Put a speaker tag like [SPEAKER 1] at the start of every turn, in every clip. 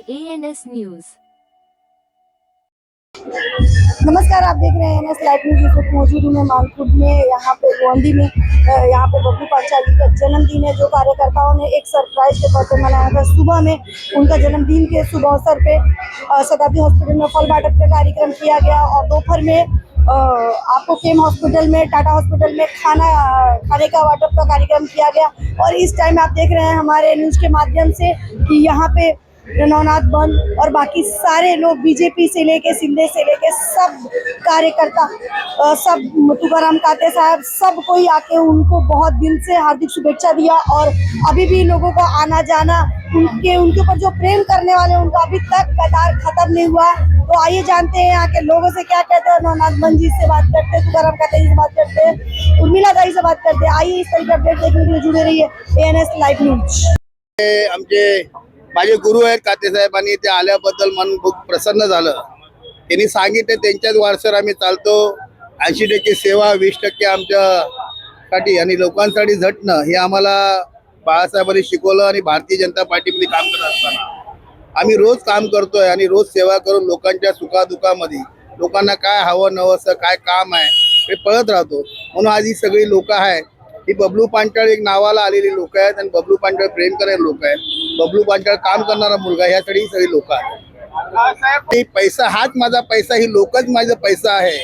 [SPEAKER 1] ANS news.
[SPEAKER 2] नमस्कार, आप देख रहे हैं एनएस लाइव न्यूज। इस वक्त मौजूद हूँ मैं मानकुट में, यहाँ पे गोंडी में। यहाँ पे बबलू पांचाल जी का जन्मदिन है, जो कार्यकर्ताओं ने एक सरप्राइज के तौर पर मनाया था। सुबह में उनका जन्मदिन के शुभ अवसर पे शताब्दी हॉस्पिटल में फल बांटने का कार्यक्रम किया गया और दोपहर में आपको केम हॉस्पिटल में, टाटा हॉस्पिटल में खाने का वाटप का कार्यक्रम किया गया। और इस टाइम आप देख रहे हैं हमारे न्यूज़ के माध्यम से कि यहाँ पे नवनाथ बंद और बाकी सारे लोग, बीजेपी से लेके सिंधे से लेके सब कार्यकर्ता, सब तुकाराम काते साहब, सब कोई आके उनको बहुत दिल से हार्दिक शुभेच्छा दिया। और अभी भी लोगों को आना जाना, उनके ऊपर जो प्रेम करने वाले, उनका अभी तक कतार खत्म नहीं हुआ। तो आइए जानते हैं यहाँ के लोगों से क्या कहते हैं। नवनाथ बंद जी से बात करते हैं, तुकाराम काते जी से बात करते हैं, उर्मिला दाई से बात करते हैं। आइए इस तरह के अपडेट देखने के लिए जुड़े रहिए ANS लाइव न्यूज।
[SPEAKER 3] आमचे माझे गुरु आहेत काते साहेबांनी, ते आल्याबद्दल मन खूप प्रसन्न झालं। त्यांनी सांगितले त्यांच्याच वारसावर आम्ही चालतो। 80% सेवा, 20% आमच्यासाठी आणि लोकांसाठी झटणं हे आम्हाला बाळासाहेबांनी शिकवलं। आणि भारतीय जनता पार्टीमध्ये काम करत असताना आम्ही रोज काम करतोय आणि रोज सेवा करून लोकांच्या सुखादुखामध्ये लोकांना काय हवं नवं काय काम आहे हे पळत राहतो। म्हणून आज ही सगळी लोक आहेत, ही बबलू पांचाळ एक नावाला आलेली लोक आहेत आणि बबलू पांचाळ प्रेम करणारे लोक आहेत। बबलू पांचाळ काम करणारा मुलगा, ह्यासाठी सगळी लोक आहेत। पैसा हाच माझा पैसा, ही लोकच माझा पैसा आहे।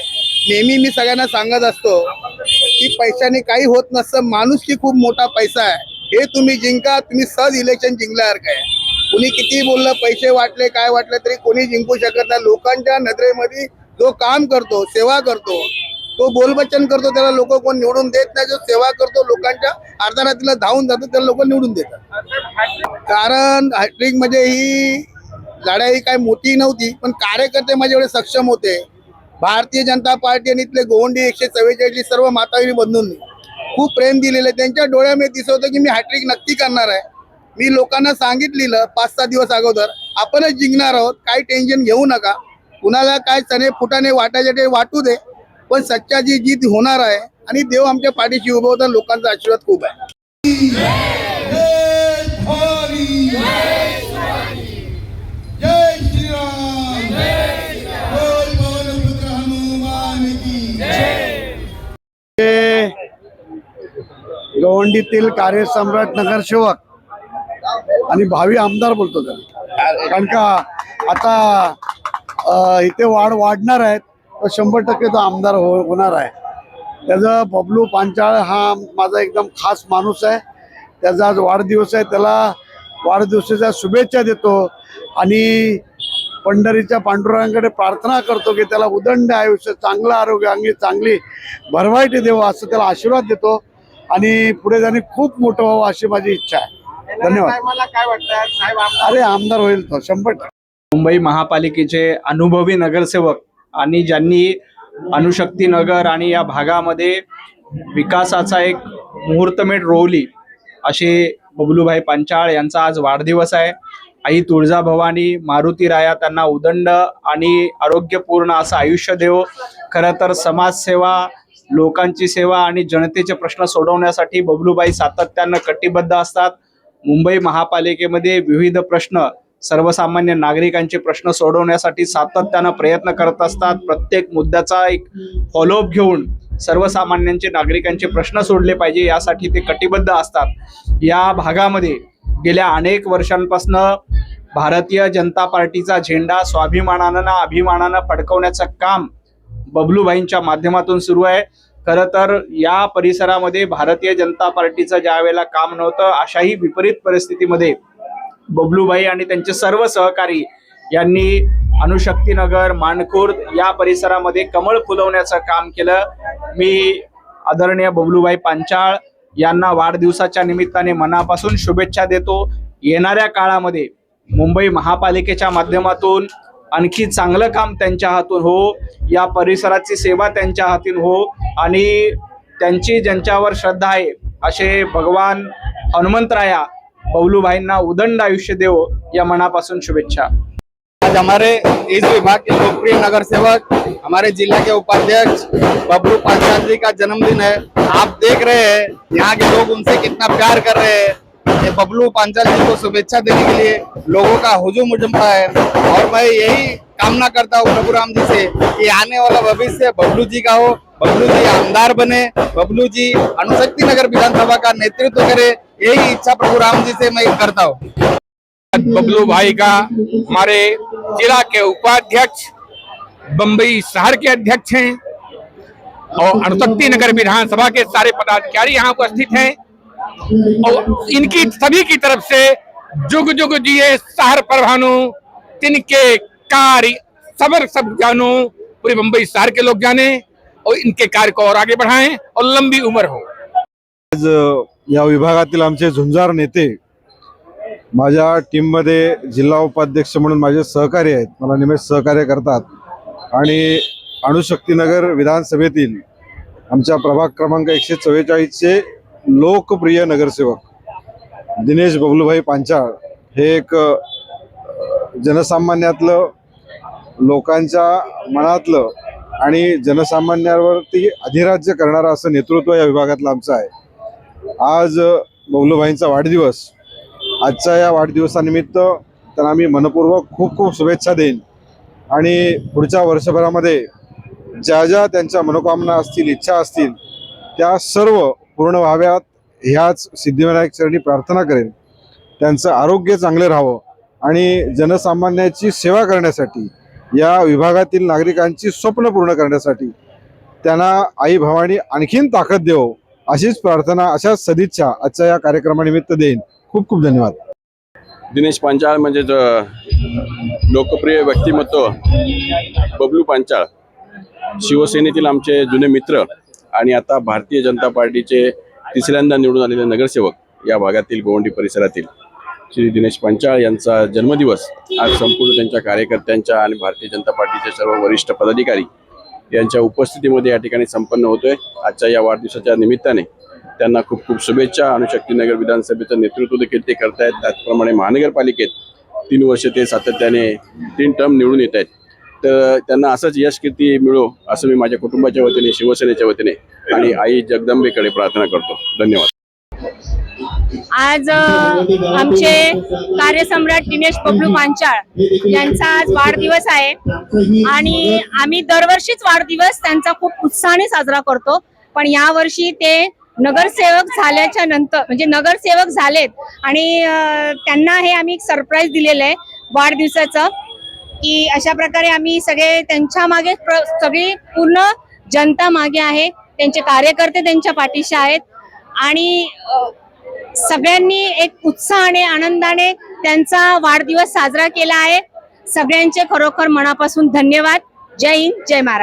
[SPEAKER 3] नेहमी मी सगळ्यांना सांगत असतो की पैशाने काही होत नसतं, माणूस की खूप मोठा पैसा आहे। हे तुम्ही जिंका, तुम्ही सहज इलेक्शन जिंकल्यासारखं आहे। कुणी किती बोललं, पैसे वाटले काय वाटले तरी कोणी जिंकू शकत नाही। लोकांच्या नजरेमध्ये जो काम करतो, सेवा करतो, तो बोलबच्चन करतो, त्याला लोक कोण निवडून देत नाही। जो सेवा करतो, लोकांच्या अर्ध्या रात्रीला धावून जातो, त्याला लोक निवडून देतात। कारण हॅट्रिक म्हणजे ही लढाई काय मोठी नव्हती, पण कार्यकर्ते माझे एवढे सक्षम होते। भारतीय जनता पार्टी आणि इथले गोवंडी 144 सर्व मातागिरी बंधूंनी खूप प्रेम दिलेले। त्यांच्या डोळ्यामध्ये दिसत होतं की मी हॅट्रिक नक्की करणार आहे। मी लोकांना सांगितलेलं 5-6 दिवस अगोदर, आपणच जिंकणार आहोत, काही टेन्शन घेऊ नका। कुणाला काय चणे फुटाने वाटायचे ते वाटू दे, पण सच्चाची जीत होणार आहे आणि देव आमच्या पाठीशी उभं होता। लोकांचा आशीर्वाद खूप आहे।
[SPEAKER 4] गवंडीतील कार्यसम्राट, नगरसेवक आणि भावी आमदार बोलतो त्याला, कारण का आता इथे वाढणार आहेत, तर 100% तो आमदार होणार आहे। त्याचा बबलू पांचाळ हा माझा एकदम खास माणूस आहे। त्याचा आज वाढदिवस आहे, त्याला वाढदिवसाच्या शुभेच्छा देतो आणि पंढरीच्या पांडुरंगाकडे प्रार्थना करतो की त्याला उदंड आयुष्य, चांगलं आरोग्य, अंगी चांगली भरभराटी देवा, असं त्याला आशीर्वाद देतो आणि पुढे जाणे खूप मोठं व्हावं अशी माझी इच्छा आहे। धन्यवाद।
[SPEAKER 3] मला काय वाटतं,
[SPEAKER 4] अरे आमदार होईल तो 100%।
[SPEAKER 5] मुंबई महापालिकेचे अनुभवी नगरसेवक आणि ज्यांनी अणुशक्ती नगर आणि या भागामध्ये विकासाचा एक मुहूर्तमेढ रोवली असे बबलूभाई पांचाळ यांचा आज वाढदिवस आहे। आई तुळजाभवानी, मारुती राया त्यांना उदंड आणि आरोग्यपूर्ण असं आयुष्य देव। खरं तर समाजसेवा, लोकांची सेवा आणि जनतेचे प्रश्न सोडवण्यासाठी बबलूभाई सातत्यानं कटिबद्ध असतात। मुंबई महापालिकेमध्ये विविध प्रश्न, सर्वसामान्य नागरिकांचे प्रश्न सोडवण्यासाठी सातत्यानं प्रयत्न करत असतात। प्रत्येक मुद्द्याचा एक फॉलोअप घेऊन सर्वसामान्यांचे, नागरिकांचे प्रश्न सोडले पाहिजे यासाठी ते कटिबद्ध असतात। या भागामध्ये गेल्या अनेक वर्षांपासून भारतीय जनता पार्टीचा झेंडा स्वाभिमानानं, अभिमानानं फडकवण्याचं काम बबलूभाईंच्या माध्यमातून सुरू आहे। खरं तर या परिसरामध्ये भारतीय जनता पार्टीचं ज्या वेळेला काम नव्हतं, अशाही विपरीत परिस्थितीमध्ये बबलूभाई आणि त्यांचे सर्व सहकारी यांनी अणुशक्तीनगर, मानखुर्द या परिसरामध्ये कमळ फुलवण्याचं काम केलं। मी आदरणीय बबलूभाई पांचाळ यांना वाढदिवसाच्या निमित्ताने मनापासून शुभेच्छा देतो। येणाऱ्या काळामध्ये मुंबई महापालिकेच्या माध्यमातून आणखी चांगलं काम त्यांच्या हातून हो, या परिसराची सेवा त्यांच्या हातून हो आणि त्यांची ज्यांच्यावर श्रद्धा आहे असे भगवान हनुमंतराया बबलूभाईंना उदंड आयुष्य देव या मनापासून शुभेच्छा।
[SPEAKER 3] आज हमारे इस विभाग के लोकप्रिय नगर सेवक, हमारे जिला के उपाध्यक्ष बबलू पांचाल जी का जन्मदिन है। आप देख रहे हैं यहाँ के लोग उनसे कितना प्यार कर रहे हैं ये बबलू पांचाल जी को शुभेच्छा देने के लिए लोगों का हुजूम जमता है और मैं यही कामना करता हूँ प्रभु राम जी से कि आने वाला भविष्य बबलू जी का हो, बबलू जी आमदार बने, बबलू जी अणुशक्ति नगर विधानसभा का नेतृत्व करे, यही इच्छा प्रभु राम जी से मैं करता हूँ।
[SPEAKER 1] बबलू भाई का हमारे जिला के उपाध्यक्ष, बम्बई शहर के अध्यक्ष हैं और अणुशक्ति नगर विधानसभा के सारे पदाधिकारी यहाँ उपस्थित हैं और इनकी सभी की तरफ से जुग जुग जिए शहर परवानो, तिनके कार्य सबर सब जानो, पूरे मुंबई शहर के लोग जाने और इनके कार्य को और आगे बढ़ाएं और लंबी उम्र हो।
[SPEAKER 6] आज या विभागातील आमचे झुंजार नेते माझ्या टीममध्ये जिल्हा उपाध्यक्ष म्हणून माझे सहकारी आहेत, मला नेहमी सहकार्य करतात आणि अणुशक्तीनगर विधानसभेतील आमच्या प्रभाग क्रमांक 144चे लोकप्रिय नगरसेवक दिनेश बबलूभाई पांचाळ हे एक जनसामान्यातलं, लोकांच्या मनातलं आणि जनसामान्यांवरती अधिराज्य करणारं असं नेतृत्व या विभागातलं आमचं आहे। आज बबलूभाईंचा वाढदिवस, आजच्या या वाढदिवसानिमित्त त्यांना मी मनपूर्वक खूप खूप शुभेच्छा देईन आणि पुढच्या वर्षभरामध्ये ज्या ज्या त्यांच्या मनोकामना असतील, इच्छा असतील, त्या सर्व पूर्ण व्हाव्यात ह्याच सिद्धिविनायक चरणी प्रार्थना करेन। त्यांचं आरोग्य चांगले राहावं आणि जनसामान्याची सेवा करण्यासाठी, या विभागातील नागरिकांची स्वप्न पूर्ण करण्यासाठी त्यांना आई भवानी आणखीन ताकद देवो अशीच प्रार्थना, अशाच सदिच्छा आजच्या या कार्यक्रमानिमित्त देईन। खूप खूप धन्यवाद।
[SPEAKER 7] दिनेश पांचाळ म्हणजे लोकप्रिय व्यक्तिमत्व बबलू पांचाळ शिवसेनेतील आमचे जुने मित्र आणि आता भारतीय जनता पार्टीचे तिसऱ्यांदा निवडून आलेले नगरसेवक या भागातील गोवंडी परिसरातील श्री दिनेश पांचाळ यांचा जन्मदिवस आज संपूर्ण त्यांच्या कार्यकर्त्यांच्या आणि भारतीय जनता पार्टीचे सर्व वरिष्ठ पदाधिकारी यांच्या उपस्थितीमध्ये या ठिकाणी संपन्न होतोय। आजच्या या वाढदिवसाच्या निमित्ताने त्यांना खूप खूप शुभेच्छा। अणुशक्तीनगर विधानसभेचं नेतृत्व देखील ते करतायत, त्याचप्रमाणे महानगरपालिकेत 3 वर्ष ते सातत्याने 3 टर्म निवडून येत आहेत, तर त्यांना असंच यश कीर्ती मिळो असं मी माझ्या कुटुंबाच्या वतीने, शिवसेनेच्या वतीने आणि आई जगदंबेकडे प्रार्थना करतो। धन्यवाद।
[SPEAKER 8] आज आमचे कार्यसम्राट दिनेश बबलू पांचाळ यांचा आज वाढदिवस आहे आणि आम्ही दरवर्षीच वाढदिवस त्यांचा खूप उत्साहाने साजरा करतो, पण यावर्षी ते नगरसेवक झाल्याच्या नंतर म्हणजे नगरसेवक झालेत आणि त्यांना हे आम्ही सरप्राईज दिलेलं आहे वाढदिवसाचं, की अशा प्रकारे आम्ही सगळे त्यांच्या मागे सगळी पूर्ण जनता मागे आहे, त्यांचे कार्यकर्ते त्यांच्या पाठीशी आहेत आणि सगळ्यांनी एक उत्साहाने आनंदाने त्यांचा वाढदिवस साजरा केला आहे। सगळ्यांचे खरोखर मनापासून धन्यवाद। जय हिंद, जय महाराष्ट्र।